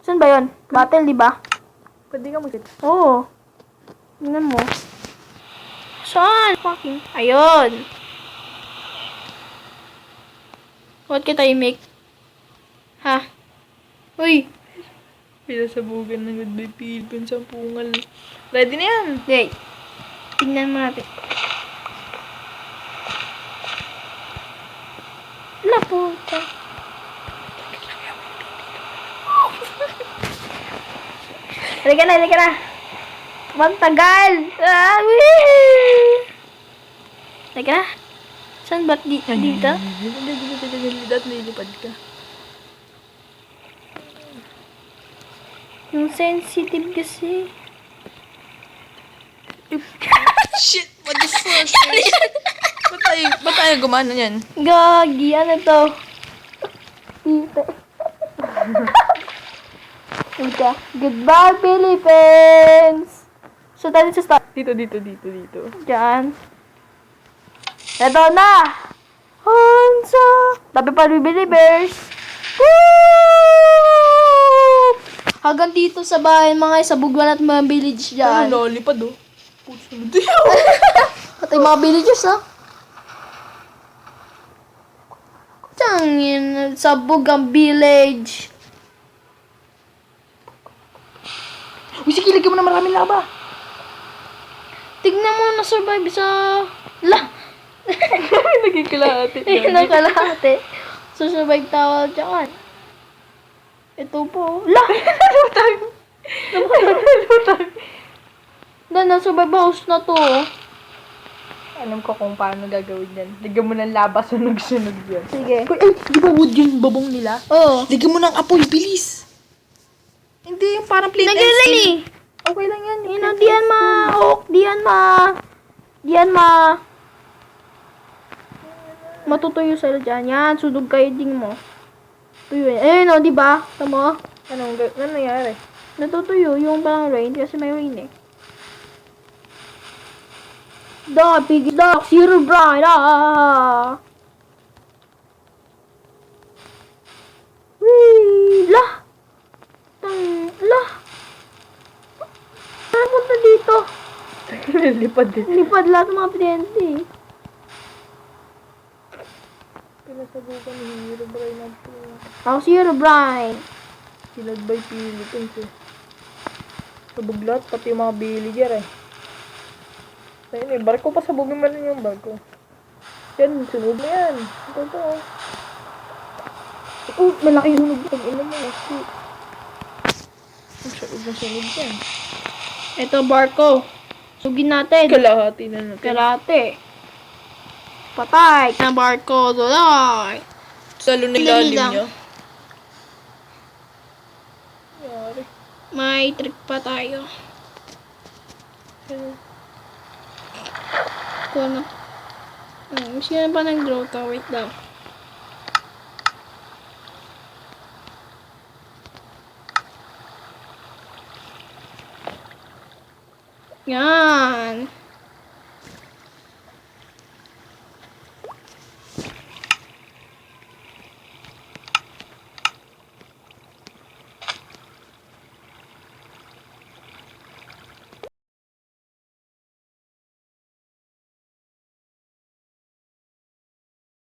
Saan ba yun? Battle, di ba? Pwede ka mag-hit. Oo. Tingnan mo. Saan? Fucking. Ayun. What kita imik? Ha? Uy. Pinasabugan ng Goodbye Philippines ang pungal. Ready na yan. Wait. Tingnan mo natin. La puta. Halika na, halika na. Magtagal. Ah, wee. Halika na. Saan ba't dito? Dito, lilipad ka. Yung sensitive kasi. Shit! What the fuck? Ba't tayo gumana yan? Gagi, ano to? Dito. Ika. Goodbye, Philippines! So, tayo sa start. Dito. Diyan. Eto na! Hansa! Tabi pa rin Believers! Woo! Hanggang dito sa bahay mga sa Bugwan at mga village dyan. Ano, lipad oh. Puso. At yung mga villages, ha? Tangin, sa Bugang Village. Uy, sige, lagyan mo na maraming laba. Tignan mo na survive sa... La! Naging kalahati. Nakalahati. So, survive tawal dyan. Ito po. La! Lutang. Na-survive house na to. Alam ko kung paano gagawin yan. Lagyan mo ng laba, sunog-sunog yan. Sige. Ay, di ba wood yung babong nila? Oo. Lagyan mo ng apoy, bilis. Hindi, yung parang plate and Nagyan steel. eh. Okay lang yan. Ino, diyan ma. Ok, diyan ma. Diyan ma. Matutuyo sila dyan. Yan, sunog kayo din mo. Tuyo yan. Ayun o, di ba? Tama. Ano nangyari? Natutuyo yung parang rain kasi may rain eh. Dog, piggy dog, zero bright, Wee, lah. Lah. Ano punta dito? Lipad eh. Lipad lahat ng mga pinente eh. Pinasabukan ni Hero Bray na po. Ako zero bright. Pinagbay Philippines eh. Sabog lahat, pati yung mga villager eh. Ayun eh, barko pa sabugin man yung barko. Yan, sunod na yan. Ito. Oh, malaki yung sunog. Pag-ina mo. Ang sunog yan. Ito barko. Sugin natin. Kalahati na natin. Kalate. Patay. Na barko. Dolay. Salo na Dali ilalim lang. niya. Yari. May trick pa tayo. Kuha na. Sino pa nag-draw ka? Wait lang. Yan.